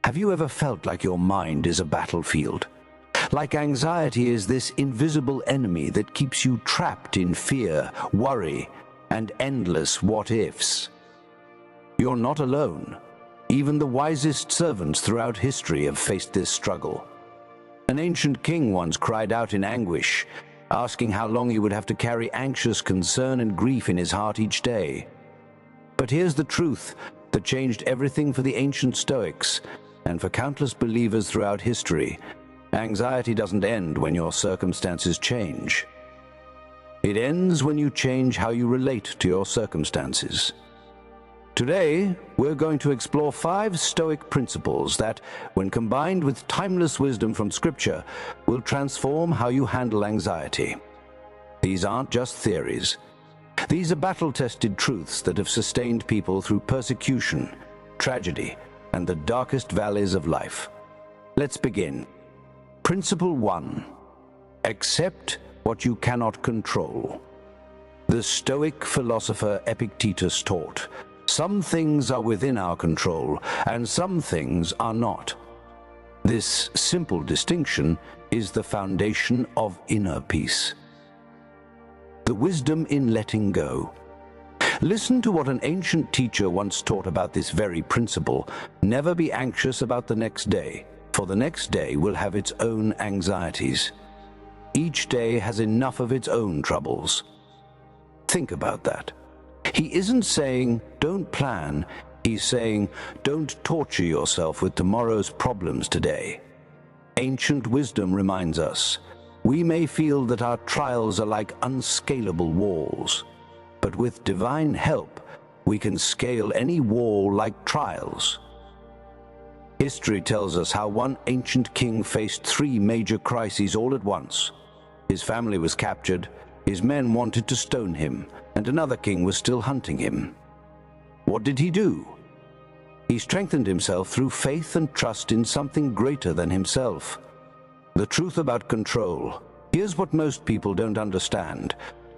Have you ever felt like your mind is a battlefield? Like anxiety is this invisible enemy that keeps you trapped in fear, worry, and endless what-ifs? You're not alone. Even the wisest servants throughout history have faced this struggle. An ancient king once cried out in anguish, asking how long he would have to carry anxious concern and grief in his heart each day. But here's the truth that changed everything for the ancient Stoics and for countless believers throughout history. Anxiety doesn't end when your circumstances change. It ends when you change how you relate to your circumstances. Today, we're going to explore 5 Stoic principles that, when combined with timeless wisdom from Scripture, will transform how you handle anxiety. These aren't just theories. These are battle-tested truths that have sustained people through persecution, tragedy, and the darkest valleys of life. Let's begin. Principle 1. Accept what you cannot control. The Stoic philosopher Epictetus taught, some things are within our control, and some things are not. This simple distinction is the foundation of inner peace. The wisdom in letting go. Listen to what an ancient teacher once taught about this very principle. Never be anxious about the next day, for the next day will have its own anxieties. Each day has enough of its own troubles. Think about that. He isn't saying, don't plan. He's saying, don't torture yourself with tomorrow's problems today. Ancient wisdom reminds us, we may feel that our trials are like unscalable walls, but with divine help, we can scale any wall like trials. History tells us how one ancient king faced 3 major crises all at once. His family was captured, his men wanted to stone him, and another king was still hunting him. What did he do? He strengthened himself through faith and trust in something greater than himself. The truth about control. Here's what most people don't understand.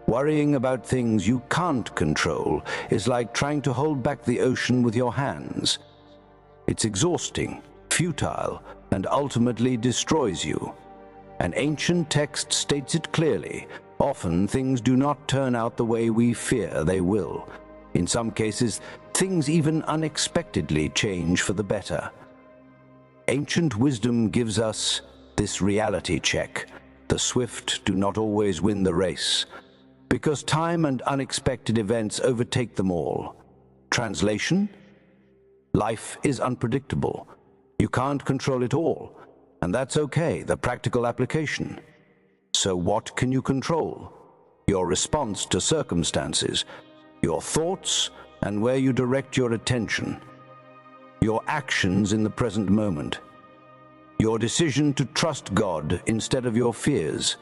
Worrying about things you can't control is like trying to hold back the ocean with your hands. It's exhausting, futile, and ultimately destroys you. An ancient text states it clearly. Often things do not turn out the way we fear they will. In some cases, things even unexpectedly change for the better. Ancient wisdom gives us this reality check. The swift do not always win the race, because time and unexpected events overtake them all. Translation? Life is unpredictable. You can't control it all, and that's okay, the practical application. So what can you control? Your response to circumstances, your thoughts, and where you direct your attention. Your actions in the present moment. Your decision to trust God instead of your fears.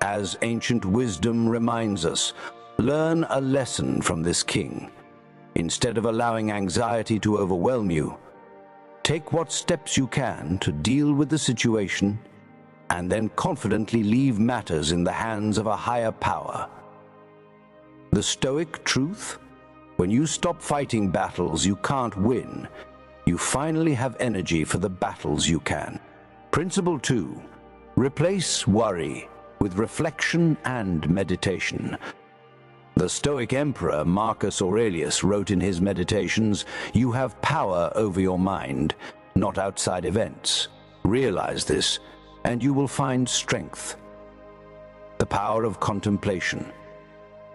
As ancient wisdom reminds us, learn a lesson from this king. Instead of allowing anxiety to overwhelm you, take what steps you can to deal with the situation, and then confidently leave matters in the hands of a higher power. The Stoic truth? When you stop fighting battles you can't win, you finally have energy for the battles you can. Principle 2. Replace worry with reflection and meditation. The Stoic emperor Marcus Aurelius wrote in his Meditations, "You have power over your mind, not outside events. Realize this, and you will find strength." The power of contemplation.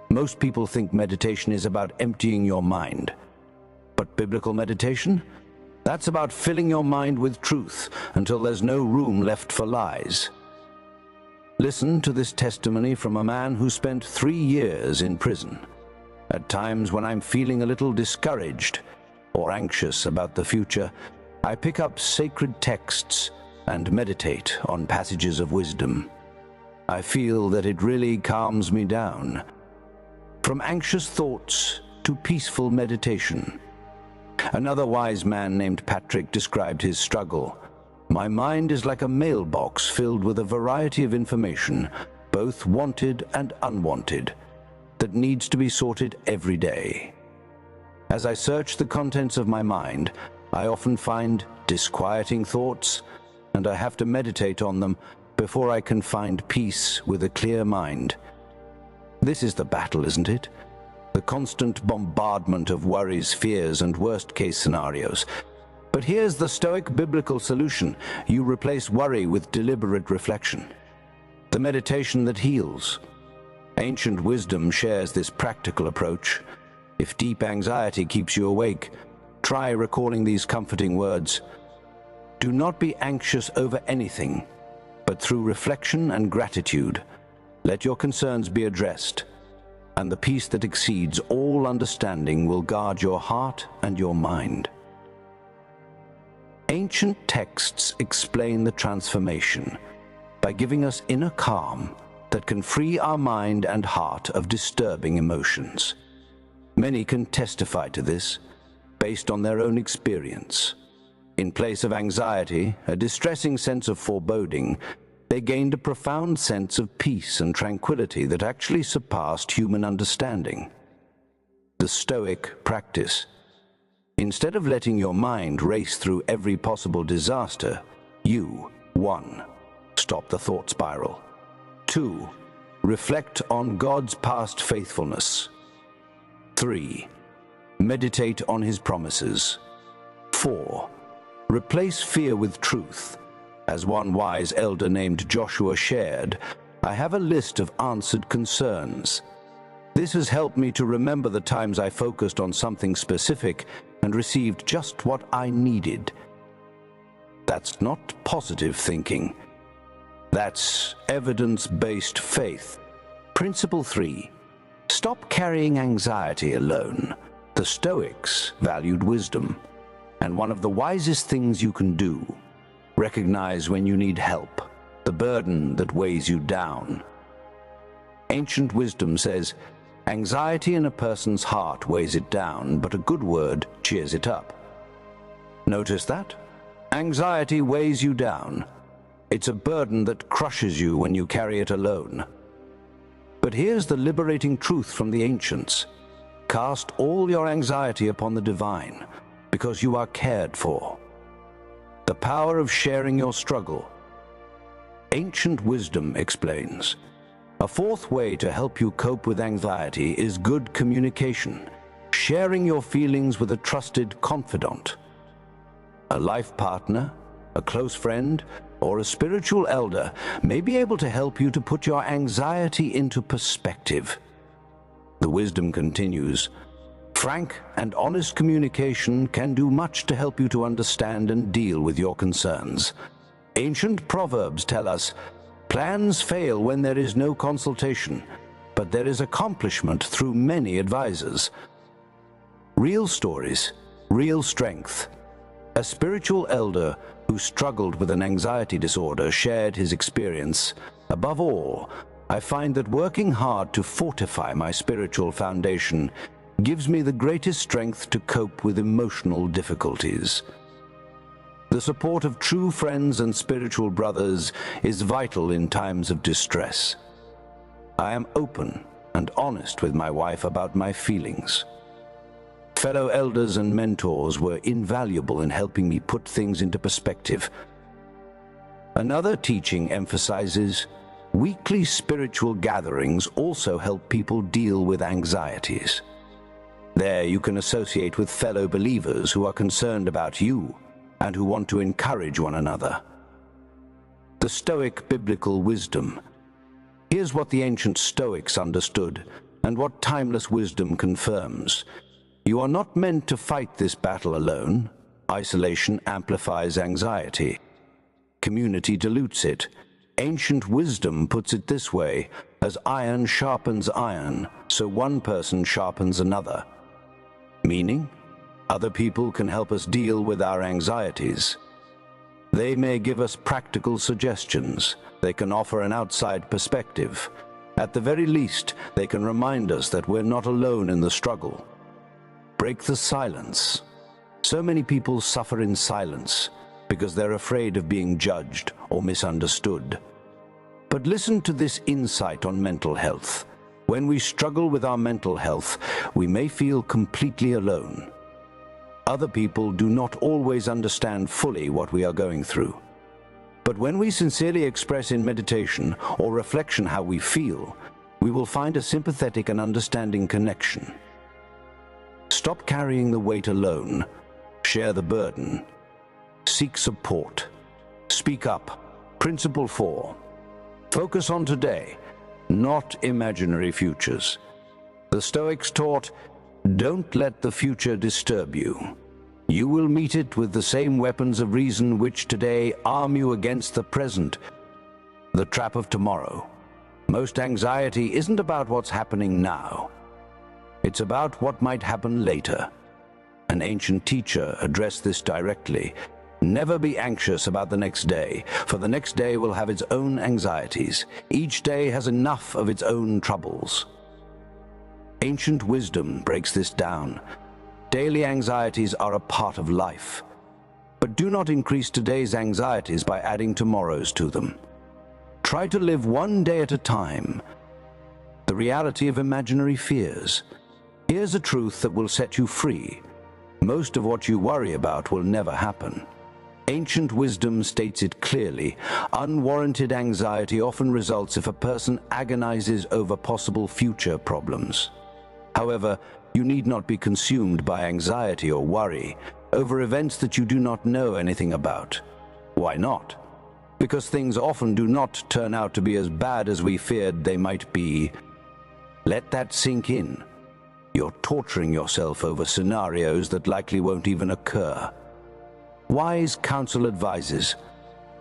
Most people think meditation is about emptying your mind. But biblical meditation? That's about filling your mind with truth until there's no room left for lies. Listen to this testimony from a man who spent 3 years in prison. At times when I'm feeling a little discouraged or anxious about the future, I pick up sacred texts and meditate on passages of wisdom. I feel that it really calms me down. From anxious thoughts to peaceful meditation. Another wise man named Patrick described his struggle. "My mind is like a mailbox filled with a variety of information, both wanted and unwanted, that needs to be sorted every day. As I search the contents of my mind, I often find disquieting thoughts, and I have to meditate on them before I can find peace with a clear mind. This is the battle, isn't it? The constant bombardment of worries, fears, and worst-case scenarios. But here's the Stoic biblical solution. You replace worry with deliberate reflection. The meditation that heals. Ancient wisdom shares this practical approach. If deep anxiety keeps you awake, try recalling these comforting words. Do not be anxious over anything, but through reflection and gratitude, let your concerns be addressed, and the peace that exceeds all understanding will guard your heart and your mind. Ancient texts explain the transformation by giving us inner calm that can free our mind and heart of disturbing emotions. Many can testify to this based on their own experience. In place of anxiety, a distressing sense of foreboding, they gained a profound sense of peace and tranquility that actually surpassed human understanding. The Stoic practice. Instead of letting your mind race through every possible disaster, you, 1. Stop the thought spiral. 2. Reflect on God's past faithfulness. 3. Meditate on His promises. 4. Replace fear with truth. As one wise elder named Joshua shared, I have a list of answered concerns. This has helped me to remember the times I focused on something specific and received just what I needed. That's not positive thinking. That's evidence-based faith. Principle 3. Stop carrying anxiety alone. The Stoics valued wisdom, and one of the wisest things you can do, recognize when you need help, the burden that weighs you down. Ancient wisdom says, anxiety in a person's heart weighs it down, but a good word cheers it up. Notice that? Anxiety weighs you down. It's a burden that crushes you when you carry it alone. But here's the liberating truth from the ancients. Cast all your anxiety upon the divine, because you are cared for. The power of sharing your struggle. Ancient wisdom explains, a fourth way to help you cope with anxiety is good communication, sharing your feelings with a trusted confidant. A life partner, a close friend, or a spiritual elder may be able to help you to put your anxiety into perspective. The wisdom continues, frank and honest communication can do much to help you to understand and deal with your concerns. Ancient proverbs tell us, plans fail when there is no consultation, but there is accomplishment through many advisors. Real stories, real strength. A spiritual elder who struggled with an anxiety disorder shared his experience. Above all, I find that working hard to fortify my spiritual foundation gives me the greatest strength to cope with emotional difficulties. The support of true friends and spiritual brothers is vital in times of distress. I am open and honest with my wife about my feelings. Fellow elders and mentors were invaluable in helping me put things into perspective. Another teaching emphasizes weekly spiritual gatherings also help people deal with anxieties. There you can associate with fellow believers who are concerned about you and who want to encourage one another. The Stoic biblical wisdom. Here's what the ancient Stoics understood and what timeless wisdom confirms. You are not meant to fight this battle alone. Isolation amplifies anxiety. Community dilutes it. Ancient wisdom puts it this way, as iron sharpens iron, so one person sharpens another. Meaning, other people can help us deal with our anxieties. They may give us practical suggestions. They can offer an outside perspective. At the very least, they can remind us that we're not alone in the struggle. Break the silence. So many people suffer in silence because they're afraid of being judged or misunderstood. But listen to this insight on mental health. When we struggle with our mental health, we may feel completely alone. Other people do not always understand fully what we are going through. But when we sincerely express in meditation or reflection how we feel, we will find a sympathetic and understanding connection. Stop carrying the weight alone. Share the burden. Seek support. Speak up. Principle 4. Focus on today, not imaginary futures. The Stoics taught, don't let the future disturb you. You will meet it with the same weapons of reason which today arm you against the present, the trap of tomorrow. Most anxiety isn't about what's happening now. It's about what might happen later. An ancient teacher addressed this directly. Never be anxious about the next day, for the next day will have its own anxieties. Each day has enough of its own troubles. Ancient wisdom breaks this down. Daily anxieties are a part of life. But do not increase today's anxieties by adding tomorrow's to them. Try to live one day at a time. The reality of imaginary fears. Here's a truth that will set you free. Most of what you worry about will never happen. Ancient wisdom states it clearly. Unwarranted anxiety often results if a person agonizes over possible future problems. However, you need not be consumed by anxiety or worry over events that you do not know anything about. Why not? Because things often do not turn out to be as bad as we feared they might be. Let that sink in. You're torturing yourself over scenarios that likely won't even occur. Wise counsel advises,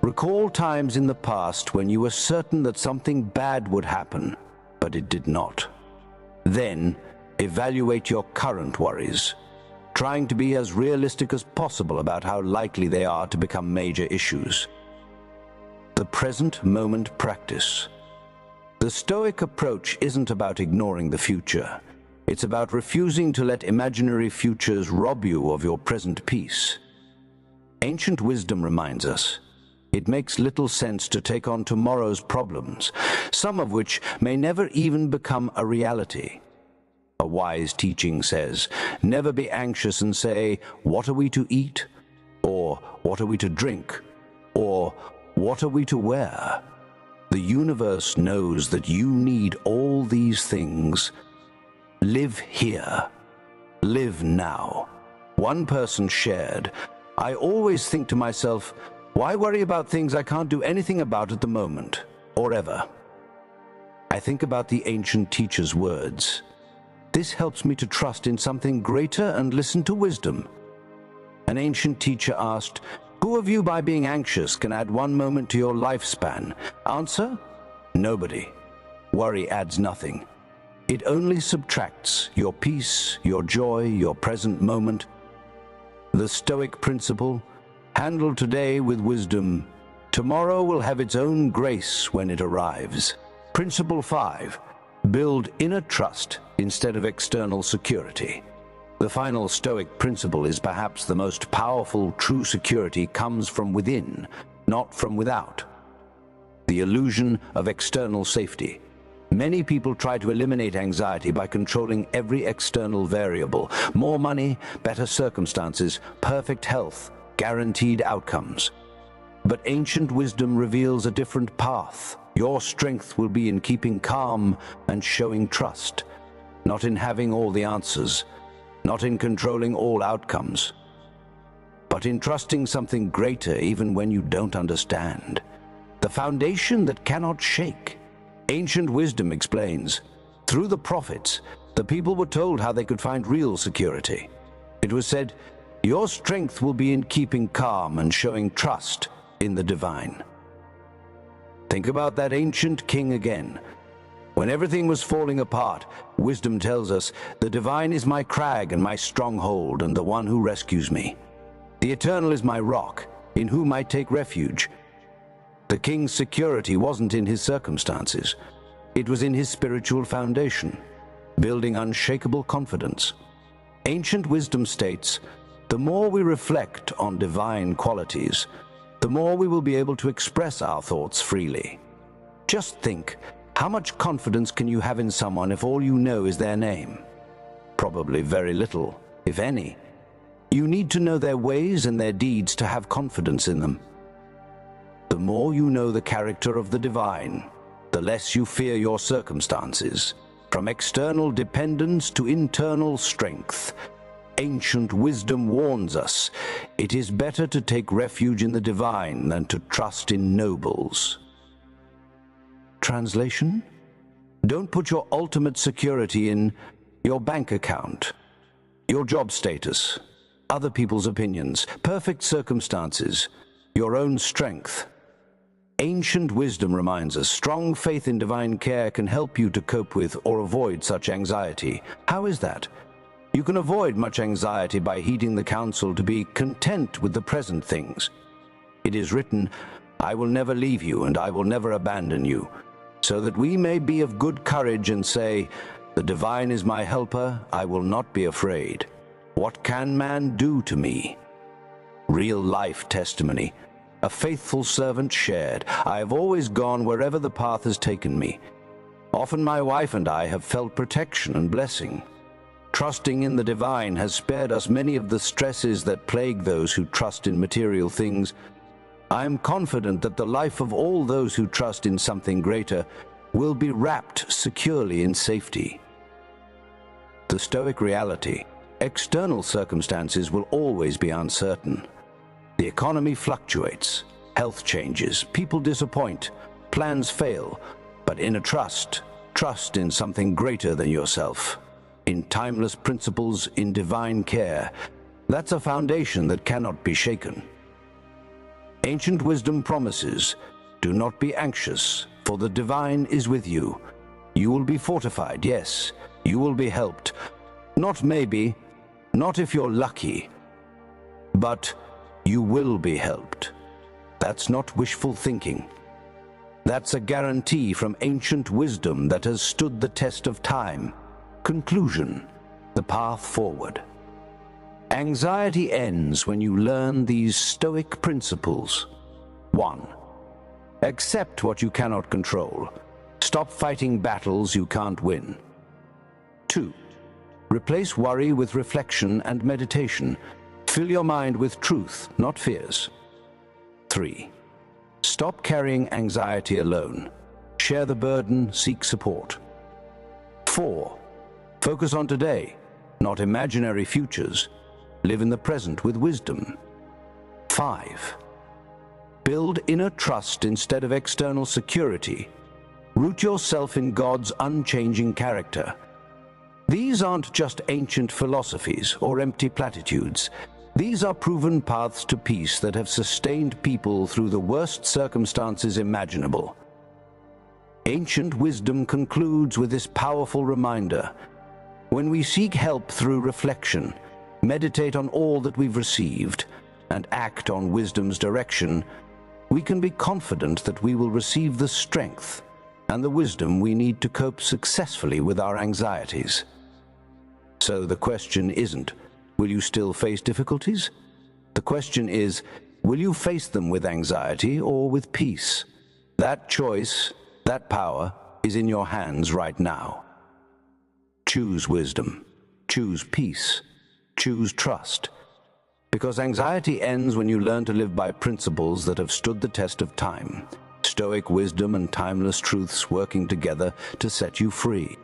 recall times in the past when you were certain that something bad would happen, but it did not. Then, evaluate your current worries, trying to be as realistic as possible about how likely they are to become major issues. The present moment practice. The Stoic approach isn't about ignoring the future. It's about refusing to let imaginary futures rob you of your present peace. Ancient wisdom reminds us, it makes little sense to take on tomorrow's problems, some of which may never even become a reality. A wise teaching says, never be anxious and say, what are we to eat? Or what are we to drink? Or what are we to wear? The universe knows that you need all these things. Live here. Live now. One person shared, I always think to myself, why worry about things I can't do anything about at the moment, or ever? I think about the ancient teacher's words. This helps me to trust in something greater and listen to wisdom. An ancient teacher asked, who of you by being anxious can add 1 moment to your lifespan? Answer, nobody. Worry adds nothing. It only subtracts your peace, your joy, your present moment. The Stoic principle, handle today with wisdom. Tomorrow will have its own grace when it arrives. Principle 5, build inner trust instead of external security. The final Stoic principle is perhaps the most powerful. True security comes from within, not from without. The illusion of external safety. Many people try to eliminate anxiety by controlling every external variable. More money, better circumstances, perfect health, guaranteed outcomes. But ancient wisdom reveals a different path. Your strength will be in keeping calm and showing trust, not in having all the answers, not in controlling all outcomes, but in trusting something greater even when you don't understand. The foundation that cannot shake. Ancient wisdom explains, through the prophets, the people were told how they could find real security. It was said, your strength will be in keeping calm and showing trust in the divine. Think about that ancient king again. When everything was falling apart, wisdom tells us, the divine is my crag and my stronghold and the one who rescues me. The eternal is my rock, in whom I take refuge. The king's security wasn't in his circumstances. It was in his spiritual foundation, building unshakable confidence. Ancient wisdom states, the more we reflect on divine qualities, the more we will be able to express our thoughts freely. Just think, how much confidence can you have in someone if all you know is their name? Probably very little, if any. You need to know their ways and their deeds to have confidence in them. The more you know the character of the divine, the less you fear your circumstances, from external dependence to internal strength. Ancient wisdom warns us, it is better to take refuge in the divine than to trust in nobles. Translation? Don't put your ultimate security in your bank account, your job status, other people's opinions, perfect circumstances, your own strength. Ancient wisdom reminds us strong faith in divine care can help you to cope with or avoid such anxiety. How is that? You can avoid much anxiety by heeding the counsel to be content with the present things. It is written, "I will never leave you and I will never abandon you," so that we may be of good courage and say, "The divine is my helper, I will not be afraid. What can man do to me?" Real life testimony. A faithful servant shared, "I have always gone wherever the path has taken me. Often my wife and I have felt protection and blessing. Trusting in the divine has spared us many of the stresses that plague those who trust in material things. I am confident that the life of all those who trust in something greater will be wrapped securely in safety." The Stoic reality: external circumstances will always be uncertain. The economy fluctuates, health changes, people disappoint, plans fail, but in a trust in something greater than yourself, in timeless principles, in divine care. That's a foundation that cannot be shaken. Ancient wisdom promises, "Do not be anxious, for the divine is with you. You will be fortified, yes, you will be helped. Not maybe, not if you're lucky, but you will be helped." That's not wishful thinking. That's a guarantee from ancient wisdom that has stood the test of time. Conclusion: the path forward. Anxiety ends when you learn these Stoic principles. 1. Accept what you cannot control. Stop fighting battles you can't win. 2. Replace worry with reflection and meditation. Fill your mind with truth, not fears. 3. Stop carrying anxiety alone. Share the burden, seek support. 4. Focus on today, not imaginary futures. Live in the present with wisdom. 5. Build inner trust instead of external security. Root yourself in God's unchanging character. These aren't just ancient philosophies or empty platitudes. These are proven paths to peace that have sustained people through the worst circumstances imaginable. Ancient wisdom concludes with this powerful reminder: when we seek help through reflection, meditate on all that we've received, and act on wisdom's direction, we can be confident that we will receive the strength and the wisdom we need to cope successfully with our anxieties. So the question isn't, will you still face difficulties? The question is, will you face them with anxiety or with peace? That choice, that power, is in your hands right now. Choose wisdom, choose peace, choose trust. Because anxiety ends when you learn to live by principles that have stood the test of time. Stoic wisdom and timeless truths working together to set you free.